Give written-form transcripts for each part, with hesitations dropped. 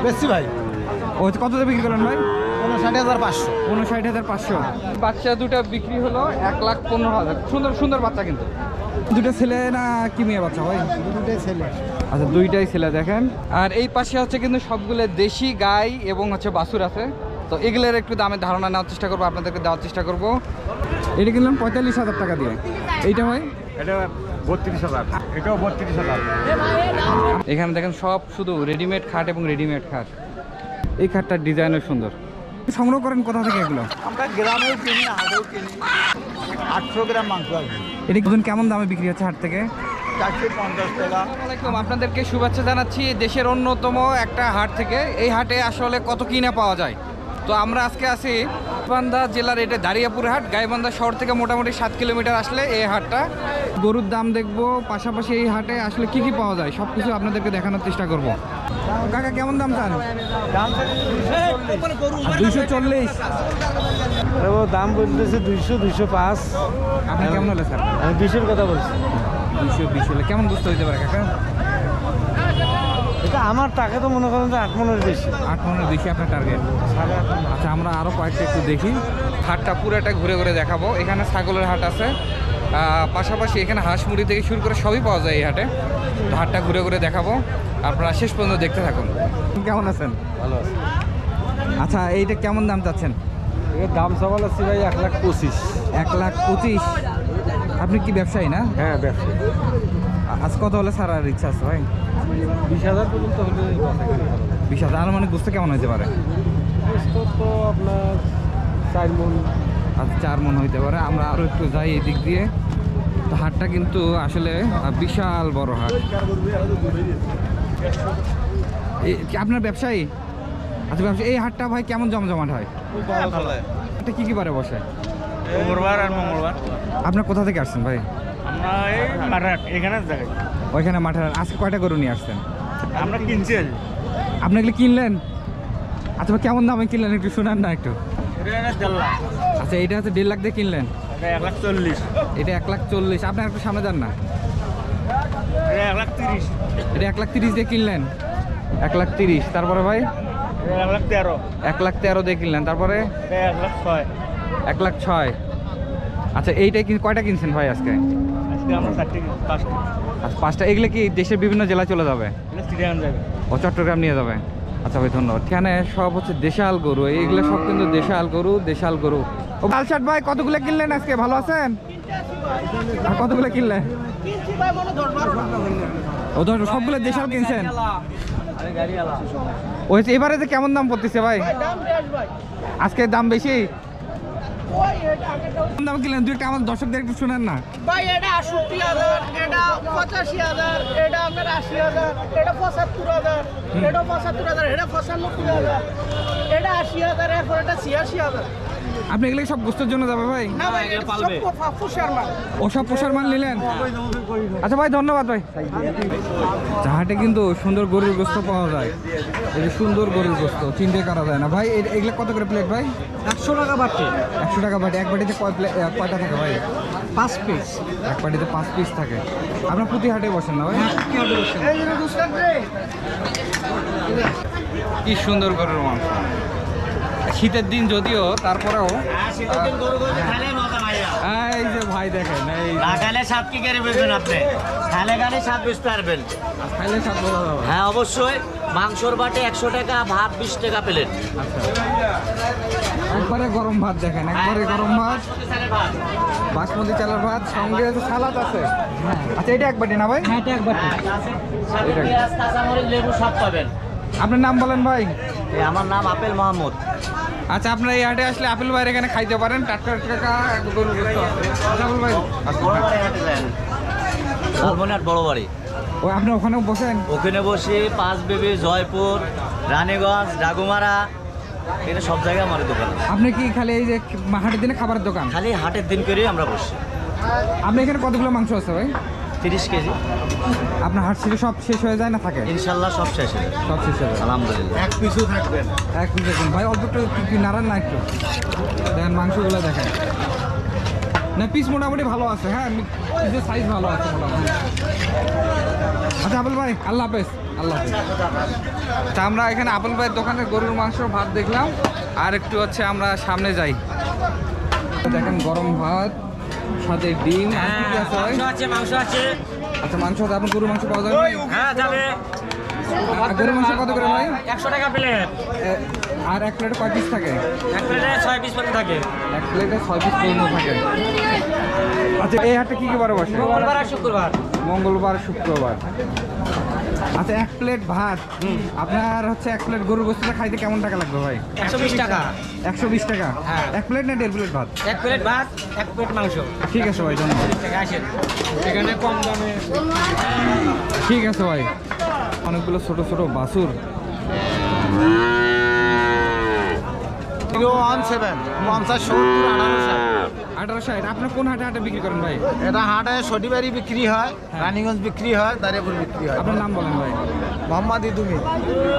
বেশি ভাই। ও কত দিয়ে বিক্রি করলেন ভাই? 59,500। 59,500। বাচ্চা দুটো বিক্রি হলো 1,15,000। সুন্দর সুন্দর বাচ্চা কিন্তু। দুটো ছেলে না কি মেয়ে বাচ্চা ভাই? দুটোই ছেলে। আচ্ছা দুইটাই ছেলে দেখেন। আর এই পাশে হচ্ছে কিন্তু সবগুলো দেশি গাই এবং হচ্ছে বাছুর আছে। তো এগুলোর একটু দামের ধারণা নেওয়ার চেষ্টা করবো, আপনাদেরকে দেওয়ার চেষ্টা করব। এটা কিনলাম 45,000 টাকা দিয়ে। এইটা ভাই? এটা 32,000, এটাও 32,000। এখানে দেখেন সব শুধু রেডিমেড খাট এবং রেডিমেড খাট। এই খাটটার ডিজাইনও সুন্দর। সংগ্রহ করেন কোথা থেকে এগুলো? আমরা গ্রামেও কিনি, হাটেও কিনি। 800 গ্রাম মাংস আছে। এটা কেমন দামে বিক্রি হচ্ছে হাট থেকে? 450 টাকা। আসসালামাইকুম, আপনাদেরকে শুভেচ্ছা জানাচ্ছি দেশের অন্যতম একটা হাট থেকে। এই হাটে আসলে কত কিনা পাওয়া যায়। তো আমরা আজকে আছি গাইবান্ধা জেলার, এটা দাঁড়িয়াপুর হাট। গাইবান্ধা শহর থেকে মোটামুটি 7 কিলোমিটার আসলে এই হাটটা। গরুর দাম দেখবো, পাশাপাশি এই হাটে আসলে কি কি পাওয়া যায় সব কিছু আপনাদেরকে দেখানোর চেষ্টা করব। কাকা কেমন দাম চান? দাম 240। দাম বলতেছে 200, 205। আপনি কেমন হলে স্যার? আমি 200-র কথা বলছি। 220 হলে কেমন বুঝতে হইতে পারে কাকা? এটা আমার টাকা তো মনে করেন যে 8 মনের বেশি। 8 মনের বেশি আপনার টার্গেট? আচ্ছা আমরা আরও কয়েকটা একটু দেখি। হাটটা পুরোটা ঘুরে ঘুরে দেখাবো। এখানে ছাগলের হাট আছে, পাশাপাশি এখানে হাঁস মুড়ি থেকে শুরু করে সবই পাওয়া যায় এই হাটে। তো হাটটা ঘুরে ঘুরে দেখাবো, আপনারা শেষ পর্যন্ত দেখতে থাকুন। কেমন আছেন? ভালো আছে। আচ্ছা এইটা কেমন দাম চাচ্ছেন? এর দাম সবাল আছে ভাই 1,25,000। 1,25,000। আপনি কি ব্যবসায়ী না? হ্যাঁ, ব্যবসা। আজ কত হলে ছাড়ার ইচ্ছা আছে ভাই? 20,000 পর্যন্ত হলে 20,000। আনুমানিক বুঝতে কেমন হইতে পারে? তো আপনার 4 মন। আচ্ছা 4 মন হইতে পারে। আমরা আরও একটু যাই এই দিক দিয়ে। তো হাটটা কিন্তু আসলে বিশাল বড় হাট। আপনার ব্যবসায়ী? আচ্ছা ব্যবসা। এই হাটটা ভাই কেমন জমজমাট হয়? এটা কি কি বারে বসে? মঙ্গলবার আর মঙ্গলবার। আপনার কোথা থেকে আসছেন ভাই? আমরা এই মাঠঘাট এখানে জায়গায়। ওইখানে মাঠে আজকে কয়টা গরু নিয়ে আসছেন? আমরা কিনছি। আপনি এগুলো কিনলেন? আচ্ছা ভাই কেমন দামে কিনলেন একটু শোনান না একটু। এটা 1.5 লাখ। আচ্ছা এইটা হচ্ছে 1.5 লাখ দিয়ে কিনলেন? এটা 1,40,000। এটা 1,40,000। আপনি একটু সামনে যান না। এটা 1,30,000। এটা 1,30,000 দিয়ে কিনলেন? 1,30,000। তারপরে ভাই? এটা 1,13,000। 1,13,000 দিয়ে কিনলেন। তারপরে? এটা 1,06,000। 1,06,000। আচ্ছা এইটাই কয়টা কিনছেন ভাই আজকে? আজকে আমরা 5টা। আচ্ছা 5টা। এগুলো কি দেশের বিভিন্ন জেলায় চলে যাবে? এটা চিড়িয়াখান যাবে। ও চট্টগ্রাম নিয়ে যাবে? আচ্ছা ভাই ধন্যবাদ। এখানে সব হচ্ছে দেশাল গরু, এইগুলো সব কিন্তু দেশাল গরু, দেশাল গরু। ও লালশাট ভাই কতগুলো কিনলেন আজকে? ভালো আছেন? আর কতগুলো কিনলেন? ও ধর সবগুলো দেশাল কিনছেন? ওই এবারে যে কেমন দাম পড়তেছে ভাই? আজকে দাম বেশি? দাম কিনলেন? দুই একটা আমার দর্শকদের একটু শোনান না ভাই। এটা 68,000, এটা 85,000, এটা আপনার 80,000, এটা 75,000, এটা 75,000, এটা 95,000, এটা 80,000, এরপর এটা 86,000। আপনি এগুলো সব গোস্তের জন্য যাবে ভাই? না ভাই, এটা সব পুষার মাল। ও সব পোষার মান নিলেন? আচ্ছা ভাই ধন্যবাদ ভাই। হাটে কিন্তু সুন্দর গরুর গোস্ত পাওয়া যায়। এই যে সুন্দর গরুর গোস্ত চিন্তা করা যায় না ভাই। এগুলো কত করে প্লেট ভাই? 100 টাকা বাটি। 100 টাকা বাটি। এক বাটিতে কয়টা থাকে ভাই? 5 পিস। এক বাটিতে 5 পিস থাকে। আপনার প্রতি হাটে বসেন না ভাই? কি সুন্দর গরুর মাংস। শীতের দিন যদিও, তারপরেও এই যে ভাই দেখেন, এই খাইলে স্বাদ কি করে বুঝবেন আপনি? খাইলে গানে স্বাদ বুঝতে পারবেন। খাইলে স্বাদ বোঝা যাবে। হ্যাঁ অবশ্যই। মাংসর বাটে 100 টাকা, ভাত 20 টাকা প্লেট। একবারে গরম ভাত দেখেন, একবারে গরম ভাত, বাসমতি চালের ভাত, সঙ্গে সালাদ আছে। আচ্ছা এটা এক বাটি না ভাই? হ্যাঁ, এটা এক বাটি। পেঁয়াজ, কাঁচামরিচ, লেবু সব পাবেন। আপনার নাম বলেন ভাই? আমার নাম আপেল মাহমুদ। আচ্ছা আপনারা এই হাটে আসলে আপেল ভাইয়ের এখানে খাইতে পারেন। টাটকা টাটকা গরুর গোশত আছে। আচ্ছা, আপেল ভাই লালমনিরহাট বড় বাড়ি। ও আপনি ওখানেও বসেন? ওখানে বসে পাঁচবিবি, জয়পুর, রানীগঞ্জ, ডাগুমারা, এটা সব জায়গায় আমার দোকান। আপনি কি খালি এই যে হাটের দিনে খাবারের দোকান? খালি হাটের দিন করেই আমরা বসি। আপনি এখানে কতগুলো মাংস আছে ভাই? 30 কেজি। আপনার হাট থেকে সব শেষ হয়ে যায় না থাকে? ইনশাল্লাহ সব শেষ হয়ে যাবে। সব শেষ হয়ে যায় আলহামদুলিল্লাহ। এক পিসও থাকবেন। এক পিস দেখুন ভাই, অল্প একটু কি নাড়ান না একটু দেখেন মাংসগুলো দেখেন না। পিস মোটামুটি ভালো আছে। হ্যাঁ পিসের সাইজ ভালো আছে মোটামুটি। আচ্ছা আপেল ভাই আল্লাহ হাফেজ। আল্লাহ হাফেজ। তা আমরা এখানে আপেল ভাইয়ের দোকানে গরুর মাংস ভাত দেখলাম, আর একটু হচ্ছে আমরা সামনে যাই। দেখেন গরম ভাত সাথে ডিম আর কি কি আছে ভাই? মাংস আছে। আচ্ছা মাংস আছে, আপনার গরুর মাংস পাওয়া যাবে ভাই? হ্যাঁ যাবে। আর গরুর মাংস কত করে ভাই? 100 টাকা প্লেট। আর এক প্লেটে কয় পিস থাকে? এক প্লেটে 6 পিস পর্যন্ত থাকে। এক প্লেটে 6 পিস পর্যন্ত থাকে। আচ্ছা এই হাটে কি কি বারে বসে? মঙ্গলবার আর শুক্রবার। মঙ্গলবার শুক্রবার। আচ্ছা এক প্লেট ভাত আপনার হচ্ছে এক প্লেট গরুর গোশতটা খাইতে কেমন টাকা লাগবে ভাই? 120 টাকা। 120 টাকা? হ্যাঁ। এক প্লেট না 1.5 প্লেট ভাত? এক প্লেট ভাত, এক প্লেট মাংস। ঠিক আছে ভাই, ধন্যবাদ। আসেন এখানে কম দামে। ঠিক আছে ভাই। অনেকগুলো ছোট ছোট বাছুর। 017 50 70 58 1860। আপনার কোন হাটে হাটে বিক্রি করেন ভাই? এটা হাটে শনিবারই বিক্রি হয়, রানীগঞ্জ বিক্রি হয়, দারিয়াপুর বিক্রি হয়। আপনার নাম বলেন ভাই। মোহাম্মদ ইদুমি।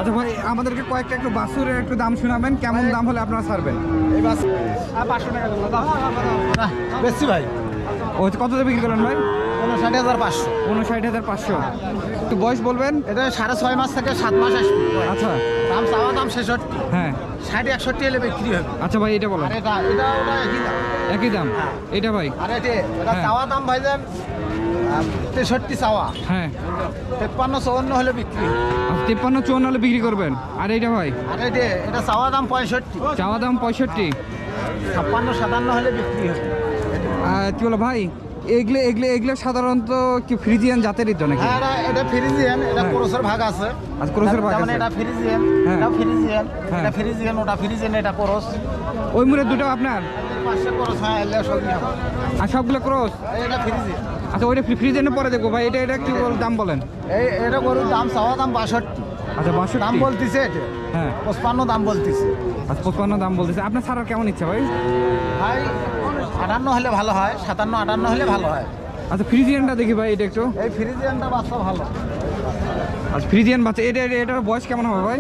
আচ্ছা ভাই আমাদেরকে কয়েকটা একটু বাছুরের একটু দাম শোনাবেন, কেমন দাম হলে আপনারা ছাড়বেন? এই বাস 500 টাকা বেশি ভাই। ও কত দিয়ে বিক্রি করেন ভাই? 59,500। 59,500। একটু বয়স বলবেন? এটা 6.5 মাস থেকে 7 মাস আসবে। আচ্ছা দাম চাওয়া দাম 66, হ্যাঁ 60-61 হলে বিক্রি হবে। আচ্ছা ভাই এটা বলেন। আর এটা ওটা একই দাম। একই দাম? হ্যাঁ। এটা ভাই? আর এটা হ্যাঁ। চাওয়া দাম ভাইজান 63 চাওয়া, হ্যাঁ 53-54 হলে বিক্রি হবে। 53-54 হলে বিক্রি করবেন। আর এইটা ভাই? আর এটা চাওয়া দাম 65, চাওয়া দাম 65। 56-57 হলে বিক্রি হবে। কি বলো ভাই, এগুলো সাধারণত কি ফ্রিজিয়ান জাতেরই তো নাকি? হ্যাঁ এটা ফ্রিজিয়ান, এটা হ্যাঁ। ক্রসের ভাগ আছে। আচ্ছা, ক্রসের ভাগ যেমন আছে। এটা ফ্রিজিয়ান, হ্যাঁ। এটা ফ্রিজিয়ান, হ্যাঁ। এটা ফ্রিজিয়ান, ওটা ফ্রিজিয়ান, এটা ক্রস। ওই মুড়ে দুটো আপনার? পাশে ক্রস, হ্যাঁ এলে সবই হবে। আর সবগুলো ক্রস? এটা ফ্রিজিয়ান। আচ্ছা ওইটা ফ্রিজিয়ানের পরে দেখবো ভাই। এটা কি দাম বলেন? এটা গরুর দাম চাওয়া দাম 62, আচ্ছা দাম 62। বলতিছে এটা হ্যাঁ 55 দাম বলতিছে। আচ্ছা 55 দাম বলতেছে। আপনার ছাড়ার কেমন ইচ্ছা ভাই? ভাই 58 হলে ভালো হয়, 57-58 হলে ভালো হয়। আচ্ছা ফ্রিজিয়ানটা দেখি ভাই, এটা একটু। এই ফ্রিজিয়ানটা বাচ্চা ভালো। আচ্ছা ফ্রিজিয়ান বাচ্চা, এটার বয়স কেমন হবে ভাই?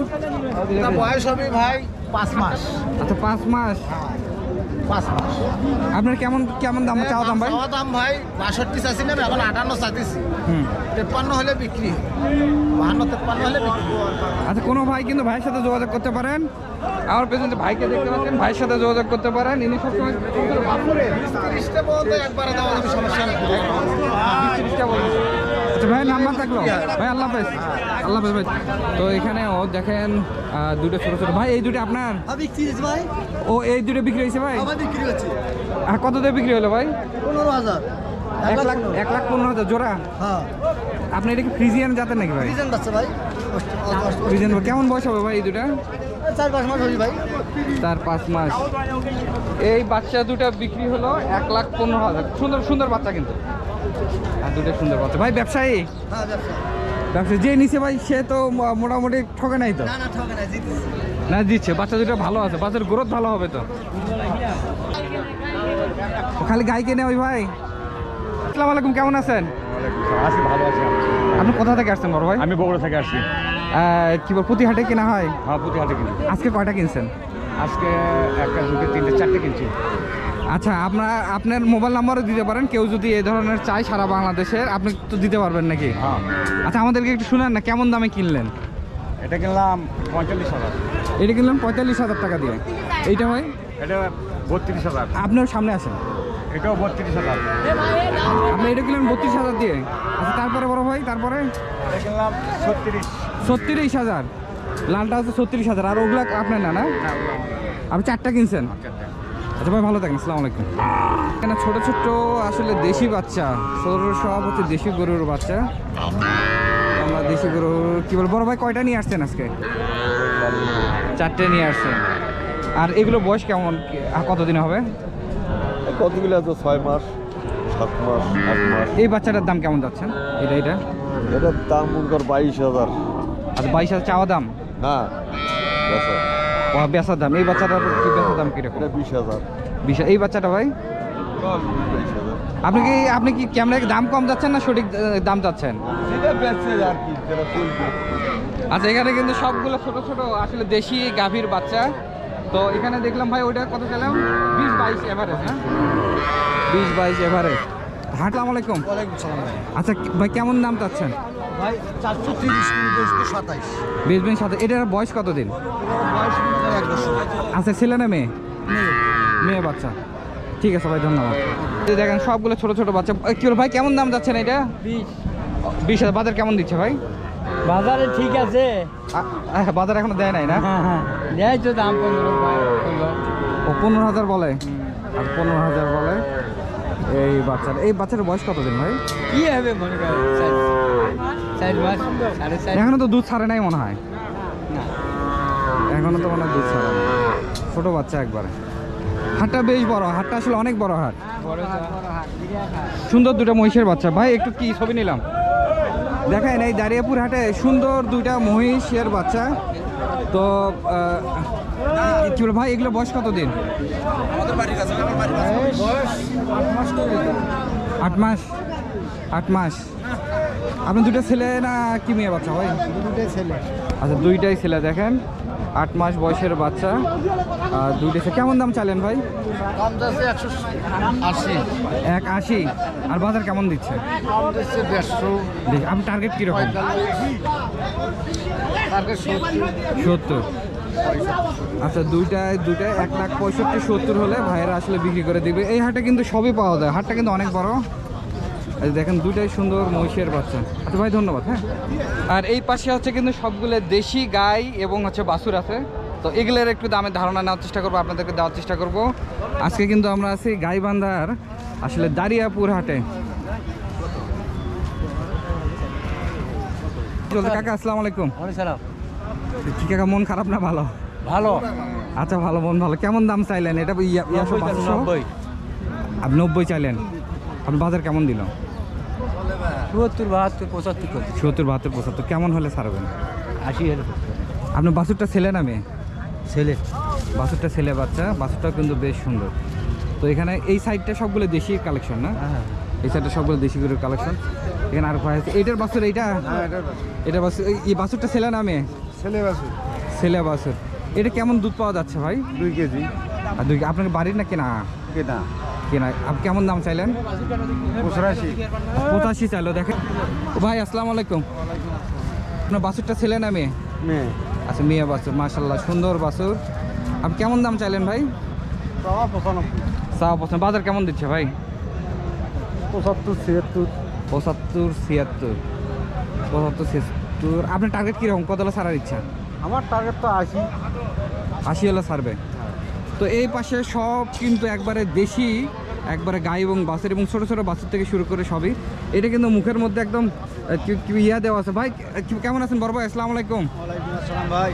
এটা বয়স হবে ভাই 5 মাস। আচ্ছা 5 মাস। 5 মাস। আপনার কেমন দাম চাওয়া দাম ভাই? চাওয়া দাম ভাই 62 চাচ্ছিলাম, এখন 58 চাচ্ছি। হুম 53 হলে বিক্রি, 52-53 হলে বিক্রি। আচ্ছা কোনো ভাই কিন্তু ভাইয়ের সাথে যোগাযোগ করতে পারেন। আমার পেছনে ভাইকে দেখতে পাচ্ছেন, ভাইয়ের সাথে যোগাযোগ করতে পারেন। ইনি সবসময় 30টা পর্যন্ত একবারে দেওয়া যাবে, সমস্যা নেই। আচ্ছা ভাইয়ের নাম্বার থাকলো ভাই। আল্লাহ হাফেজ। আল্লাহ হাফেজ ভাই। তো এখানে ও দেখেন দুটো ছোটো ছোটো ভাই, এই দুটো আপনার? ভাই ও এই দুটো বিক্রি হয়েছে ভাই? আমার বিক্রি হচ্ছে আর কত দিয়ে বিক্রি হলো ভাই? 15,000। 1,15,000 জোড়া? হ্যাঁ আপনি এটা কি ফ্রিজিয়ান জাতের নাকি ভাই? ফ্রিজিয়ান বাচ্চা ভাই। ফ্রিজিয়ান কেমন বয়স হবে ভাই এই দুটা? 4-5 মাস হই ভাই। 4-5 মাস। এই বাচ্চা দুটো বিক্রি হলো 1,15,000। সুন্দর সুন্দর বাচ্চা কিন্তু, আর দুটো সুন্দর বাচ্চা। ভাই ব্যবসায়ী? হ্যাঁ ব্যবসা। ব্যবসায়ী যে নিচে ভাই সে তো মোটামুটি ঠকে নাই তো? না ঠকে না, জিতছে। না দিচ্ছে, বাচ্চা দুটো ভালো আছে, বাচ্চার গ্রোথ ভালো হবে তো। খালি গাই কেনে ওই ভাই। আসসালামু আলাইকুম, কেমন আছেন? আছি, ভালো আছি। আপনি কোথা থেকে আসছেন বড় ভাই? আমি বগুড়া থেকে আসছি। কি বল প্রতি হাটে কেনা হয়? হ্যাঁ প্রতি হাটে কিনি। আজকে কয়টা কিনছেন? আজকে 1, 2, 3, 4 কিনছি। আচ্ছা আপনার মোবাইল নাম্বারও দিতে পারেন, কেউ যদি এই ধরনের চাই সারা বাংলাদেশের, আপনি তো দিতে পারবেন নাকি? হ্যাঁ আচ্ছা আমাদেরকে একটু শুনেন না, কেমন দামে কিনলেন? এটা কিনলাম 45,000। এটা কিনলাম 45,000 টাকা দিয়ে। এইটা ভাই? এটা 32,000। আপনিও সামনে আসেন। এটাও 32,000। আপনি এটা কিনলেন 32,000 দিয়ে। আচ্ছা তারপরে বড় ভাই, তারপরে? এটা কিনলাম 36। 36,000। লালটা হচ্ছে 36,000। আর ওগুলা আপনার না? আপনি 4টা কিনছেন? আচ্ছা ভাই ভালো থাকেন, আসসালামু আলাইকুম। এখানে ছোট ছোট আসলে দেশি বাচ্চা, সব হচ্ছে দেশি গরুর বাচ্চা। আমরা দেশি গরু কি বল, বড় ভাই কয়টা নিয়ে আসছেন আজকে? 4টে নিয়ে আসছেন। আর এগুলো বয়স কেমন, কতদিন হবে? কতগুলো আছে? 6 মাস, 7 মাস, 8 মাস। এই বাচ্চাটার দাম কেমন যাচ্ছেন? এটা এটার দাম মনে কর 22,000। আচ্ছা 22,000 চাওয়া দাম না বেচা, বেচার দাম। এই বাচ্চাটার কি বেচার দাম কিরকম? এটা 20,000। 20। এই বাচ্চাটা ভাই 22,000। আপনি কি ক্যামেরায় দাম কম যাচ্ছেন না সঠিক দাম যাচ্ছেন? যেটা বেচছে আর কি, যেটা চলবে। আচ্ছা এখানে কিন্তু সবগুলো ছোট ছোট আসলে দেশি গাভীর বাচ্চা। তো এখানে দেখলাম ভাই ওইটা কত চাইলাম? 20-22 এভারেজ না? 20-22 এভারেজ। আসসালামু আলাইকুম। ওয়ালাইকুম সালাম ভাই। আচ্ছা ভাই কেমন দাম চাচ্ছেন? ভাই 430 27 বেচবেন সাথে। এটার বয়স কতদিন? বয়স 1 বছর। আচ্ছা, ছেলে না মেয়ে? মেয়ে বাচ্চা। ঠিক আছে ভাই, ধন্যবাদ। এই দেখেন সবগুলো ছোট ছোট বাচ্চা। কি হলো ভাই, কেমন দাম যাচ্ছে না এটা? 20,000। বাজার কেমন দিচ্ছে ভাই? বাজারে ঠিক আছে। বাজার এখনো দেয় নাই না? হ্যাঁ, দেয় তো দাম 15। ও 15,000 বলে, আর 15,000 বলে এই বাচ্চার। এই বাচ্চার বয়স কতদিন ভাই? কি হবে মনে করেন 4 মাস, 4.5। এখনো তো দুধ ছাড়ে নাই মনে হয়। না, এখনো তো মনে হয় দুধ ছাড়ে না, ছোট বাচ্চা একবারে। হাটটা বেশ বড়, হাটটা আসলে অনেক বড় হাট। সুন্দর দুটো মহিষের বাচ্চা। ভাই একটু কি ছবি নিলাম, দেখেন এই দাঁড়িয়াপুর হাটে সুন্দর দুইটা মহিষের বাচ্চা। তো কি বল ভাই, এগুলো বয়স কতদিন? 8 মাস। 8 মাস। আপনার দুটো ছেলে না কি মেয়ে বাচ্চা ভাই? দুটোই ছেলে। আচ্ছা, দুইটাই ছেলে। দেখেন 8 মাস বয়সের বাচ্চা, আর দুইটা ছেলে। কেমন দাম চাইলেন ভাই? দাম যাচ্ছে 180। 180। আর বাজার কেমন দিচ্ছে? দাম যাচ্ছে 150। আপনি টার্গেট কীরকম? টার্গেট 70। আচ্ছা, দুইটায় 1,65,70 হলে ভাইয়েরা আসলে বিক্রি করে দিবে। এই হাটে কিন্তু সবই পাওয়া যায়, হাটটা কিন্তু অনেক বড়। এই দেখেন দুইটাই সুন্দর মহিষের বাচ্চা। আচ্ছা ভাই, ধন্যবাদ। হ্যাঁ, আর এই পাশে হচ্ছে কিন্তু সবগুলো দেশি গাই এবং হচ্ছে বাছুর আছে। তো এগুলোর একটু দামের ধারণা নেওয়ার চেষ্টা করবো, আপনাদেরকে দেওয়ার চেষ্টা করব। আজকে কিন্তু আমরা আছি গাইবান্ধার আসলে দাঁড়িয়াপুর হাটে। কাকা আসসালামু আলাইকুম। কি কাকা, মন খারাপ না ভালো? ভালো। আচ্ছা, ভালো, মন ভালো। কেমন দাম চাইলেন এটা? 90। আপনি 90 চাইলেন। আপনি বাজার কেমন দিল? 70, 72, 75। 70, 72, 75। কেমন হলে ছাড়বেন? 80,000। আপনার বাছুরটা ছেলে না মেয়ে? ছেলে। বাছুরটা ছেলে বাচ্চা, বাছুরটাও কিন্তু বেশ সুন্দর। তো এখানে এই সাইডটা সবগুলো দেশি কালেকশন না? হ্যাঁ, এই সাইডটা সবগুলো দেশি গরুর কালেকশন। এখানে আর ভাই আছে। এইটার বাছুর এইটা? এটা বাছুর। এই বাছুরটা ছেলে না মেয়ে? ছেলে বাছুর। ছেলে বাছুর। এটা কেমন দুধ পাওয়া যাচ্ছে ভাই? 2 কেজি। আর আপনার বাড়ির না কেনা? কেনা কেনা। আপনি কেমন দাম চাইলেন? 85। 85 চাইলো। দেখেন ভাই, আসসালামু আলাইকুম। আপনার বাছুরটা ছেলে না মেয়ে? মেয়ে। আচ্ছা, মেয়ে বাছুর, মাশাআল্লাহ সুন্দর বাছুর। আপনি কেমন দাম চাইলেন ভাই? 95। বাজার কেমন দিচ্ছে ভাই? 75, 76। 75, 76। 75, 76। আপনার টার্গেট কীরকম, কত হলে ছাড়ার ইচ্ছা? আমার টার্গেট তো 80। 80 হলে ছাড়বে। তো এই পাশে সব কিন্তু একবারে দেশি, একবারে গাই এবং বাছুর, এবং ছোটো ছোটো বাছুর থেকে শুরু করে সবই। এটা কিন্তু মুখের মধ্যে একদম ইয়া দেওয়া আছে। ভাই কেমন আছেন বড় ভাই? আসসালামু আলাইকুম। ওয়ালাইকুম আসসালাম ভাই।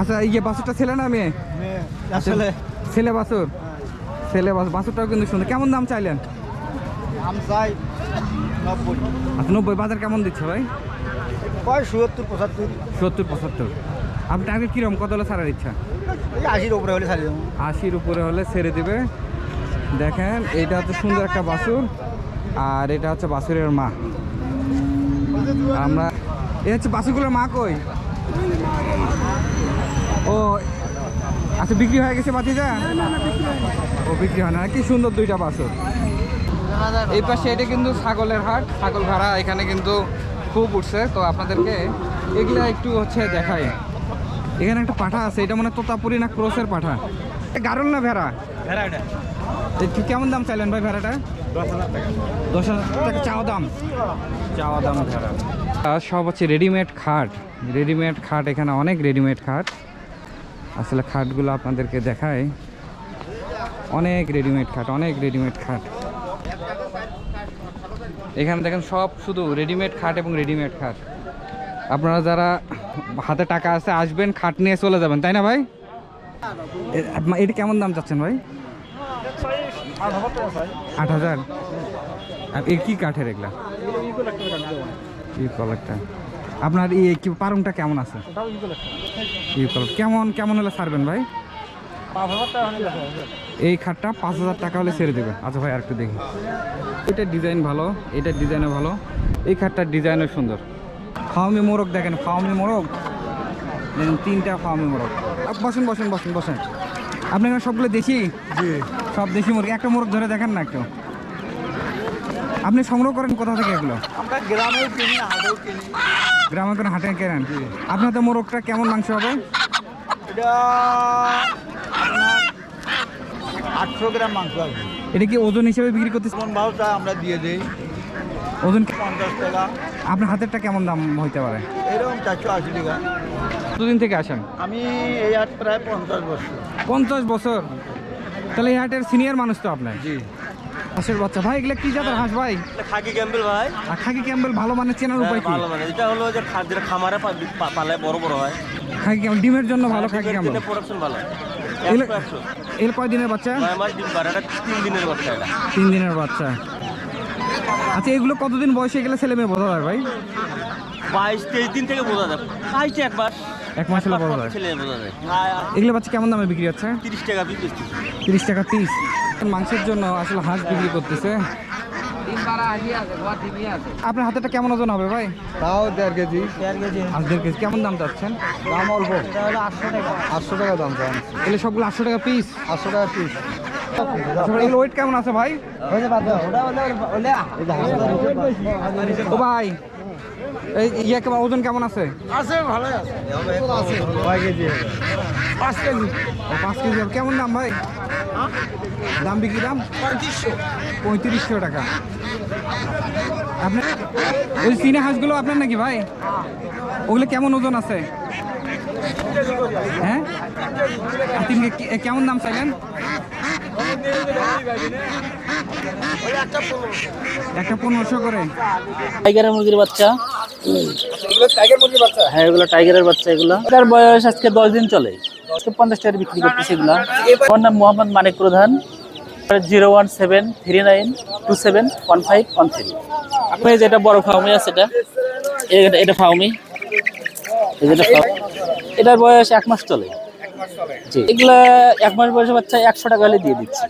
আচ্ছা, এই যে বাছুরটা ছেলে না মেয়ে? মেয়ে। আসলে ছেলে বাছুর। ছেলে বাছুর, বাছুরটাও কিন্তু সুন্দর। কেমন দাম চাইলেন? দাম চাই 90। আচ্ছা, 90। বাজার কেমন দিচ্ছে ভাই? বয়স 70, 75। 70, 75। আপনি টার্গেট কীরকম, কত হলে ছাড়ার ইচ্ছা? এই 80-র উপরে হলে ছাড়ি দেবো। 80-র উপরে হলে ছেড়ে দিবে। দেখেন এটা হচ্ছে সুন্দর একটা বাছুর, আর এটা হচ্ছে বাছুরের মা। আমরা এ হচ্ছে বাছুরগুলোর মা কই? ও আচ্ছা, বিক্রি হয়ে গেছে বাতিজা? ও বিক্রি হয় না। কি সুন্দর দুইটা বাছুর। এই পাশে এটা কিন্তু ছাগলের হাট, ছাগল ভাড়া এখানে কিন্তু খুব উঠছে। তো আপনাদেরকে এগুলা একটু হচ্ছে দেখাই। এখানে একটা পাঠা আছে, এটা মনে হয় তোতাপুরি না ক্রসের পাঠা। গারল না ভেড়া? কেমন দাম চাইলেন ভাই ভেড়াটা? 10,000 টাকা। 10,000 টাকা চাওয়া দাম। চাওয়া দাম ভেড়া। সব হচ্ছে রেডিমেড খাট। রেডিমেড খাট, এখানে অনেক রেডিমেড খাট। আসলে খাটগুলো আপনাদেরকে দেখায়। অনেক রেডিমেড খাট, অনেক রেডিমেড খাট। এখানে দেখেন সব শুধু রেডিমেড খাট এবং রেডিমেড খাট। আপনারা যারা হাতে টাকা আছে আসবেন, খাট নিয়ে চলে যাবেন, তাই না ভাই? এটা কেমন দাম চাচ্ছেন ভাই? 8,000। আর এর কি কাঠের এগুলা? ইউকলিপটাস। আপনার এই কি পারংটা কেমন আছে? ইউকলিপটাস কেমন হলে ছাড়বেন ভাই? 5,000 টাকা হলে এই খাটটা 5,000 টাকা হলে ছেড়ে দেবে। আচ্ছা ভাই, আরেকটু দেখি। এটার ডিজাইন ভালো, এটার ডিজাইনও ভালো, এই খাটটার ডিজাইনও সুন্দর। ফাউমি মোরগ দেখেন, ফাউমি মোরগ দেখেন, 3টা ফাউমি মোরগ। বসেন বসেন বসেন বসেন। আপনার সবগুলো দেশি? সব দেশি মুরগি। একটা মোরগ ধরে দেখেন না একটু। আপনি সংগ্রহ করেন কোথা থেকে এগুলো? আমরা গ্রামেও কিনি, হাটেও কিনি। গ্রামে করে হাটে কেনেন। আপনার তো মোরগটা কেমন মাংস হবে? এটা আপনার 800 গ্রাম মাংস আছে। এটা কি ওজন হিসেবে বিক্রি করতেছে? যেমন ভাও চাই আমরা দিয়ে দিই, ওজন 50 টাকা। আপনার হাতেরটা কেমন দাম হইতে পারে? এরকম 480 টাকা। কতদিন থেকে আসেন? আমি এই হাট প্রায় 50 বছর। 50 বছর। তাহলে এই হাটের সিনিয়র মানুষ তো আপনার। জি। হাঁসের বাচ্চা ভাই, এগুলা কি জাতের হাঁস ভাই? খাকি ক্যাম্পেল ভাই। আর খাকি ক্যাম্বেল ভালো মানে চেনার উপায় কি? ভালো মানে এটা হলো যে যেটা খামারে পালে বড় বড় হয়। খাকি ক্যাম্বেল ডিমের জন্য ভালো। খাকি ক্যাম্বেল প্রোডাকশন ভালো। এগুলো এগুলো কয় দিনের বাচ্চা? 9 মাস ডিম পারে, এটা 3 দিনের বাচ্চা এটা। 3 দিনের বাচ্চা। আচ্ছা, এগুলো কতদিন বয়সে গেলে ছেলে মেয়ে বোঝা যায় ভাই? 22-23 দিন থেকে বোঝা যায়। 22 এক মাস। 1 মাস হলে বোঝা যায়। ছেলে বোঝা যায়। এগুলো বাচ্চা কেমন দামে বিক্রি হচ্ছে? 30 টাকা পিস বেচছি। 30 টাকা পিস। মাংসের জন্য আসলে হাঁস বিক্রি করতেছে। আপনার হাতেটা কেমন ওজন হবে ভাই? তাও 1.5 কেজি। হাঁস 1.5 কেজি। কেমন দাম চাচ্ছেন? দাম অল্প। 800 টাকা দাম চান। এগুলো সবগুলো 800 টাকা পিস। 800 টাকা পিস। এগুলো ওয়েট কেমন আছে ভাই? ও ভাই, এই ইয়ে কেমন ওজন কেমন আছে? আছে, ভালো আছে। 5 কেজি। 5 কেজি। ও 5 কেজি হবে। কেমন দাম ভাই? দাম বিক্রি দাম 3500 টাকা। আপনার ওই চীনা হাঁসগুলো আপনার নাকি ভাই? ওগুলো কেমন ওজন আছে? হ্যাঁ, আর কেমন দাম চাইলেন? একটা 1500 করে। টাইগারের মুরগির বাচ্চা। হ্যাঁ, এগুলো টাইগারের বাচ্চা। এগুলো এটার বয়স আজকে 10 দিন চলে। 50 টাকা বিক্রি করতেছে এগুলা। আমার নাম মোহাম্মদ মানিক প্রধান। 01739271513। আপনি যেটা বড় ফাউমি আছে এটা ফাউমি। এটার বয়স 1 মাস চলে। জি, এগুলা 1 মাস বয়সে বাচ্চা 100 টাকা হলে দিয়ে দিচ্ছি।